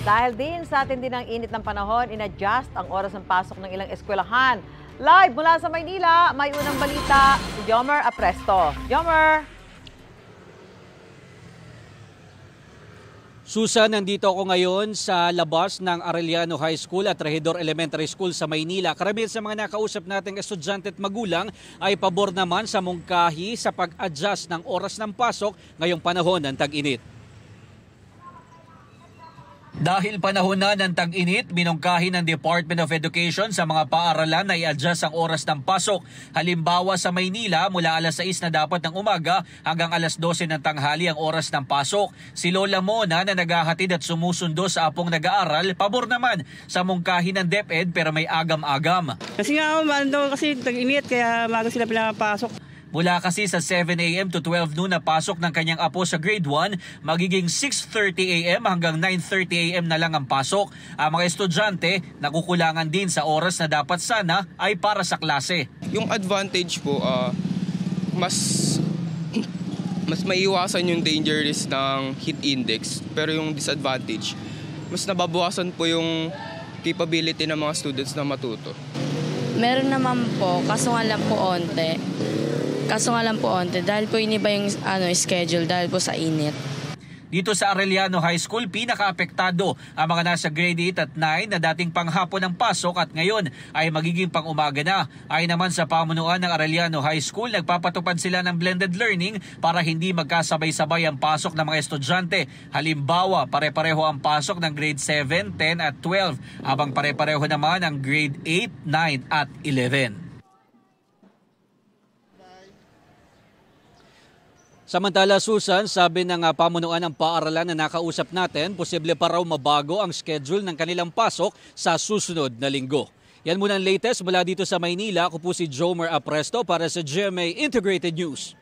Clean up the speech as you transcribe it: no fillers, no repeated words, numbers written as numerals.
Dahil din sa tindi ng init ng panahon, in-adjust ang oras ng pasok ng ilang eskwelahan. Live mula sa Maynila, may unang balita si Jomer Apresto. Jomer! Susan, nandito ako ngayon sa labas ng Arellano High School at Regidor Elementary School sa Maynila. Karamihan sa mga nakausap nating estudyante at magulang ay pabor naman sa mungkahi sa pag-adjust ng oras ng pasok ngayong panahon ng tag-init. Dahil panahon na ng tag-init, minungkahi ng Department of Education sa mga paaralan na i-adjust ang oras ng pasok. Halimbawa sa Maynila, mula alas 6 na dapat ng umaga hanggang alas 12 ng tanghali ang oras ng pasok. Si Lola Mona na naghahatid at sumusundo sa apong nag-aaral, pabor naman sa mungkahi ng DepEd pero may agam-agam. Kasi nga, kasi tag-init kaya maga sila pinapasok. Mula kasi sa 7 a.m. to 12 noon na pasok ng kanyang apo sa grade 1, magiging 6:30 a.m. hanggang 9:30 a.m. na lang ang pasok. Ang mga estudyante nakukulangan din sa oras na dapat sana ay para sa klase. Yung advantage po, mas maiiwasan yung danger risk ng heat index. Pero yung disadvantage, mas nababawasan po yung capability ng mga students na matuto. Meron naman po, kaso nga lang po onte dahil po iniba yung schedule dahil po sa init. Dito sa Arellano High School, pinaka-apektado ang mga nasa grade 8 at 9 na dating panghapon ang pasok at ngayon ay magiging pang-umaga na. Ay naman sa pamunuan ng Arellano High School, nagpapatupad sila ng blended learning para hindi magkasabay-sabay ang pasok ng mga estudyante. Halimbawa, pare-pareho ang pasok ng grade 7, 10 at 12, habang pare-pareho naman ang grade 8, 9 at 11. Samantala, Susan, sabi ng pamunuan ng paaralan na nakausap natin, posible pa raw mabago ang schedule ng kanilang pasok sa susunod na linggo. Yan muna ang latest mula dito sa Maynila. Ako po si Jomer Apresto para sa GMA Integrated News.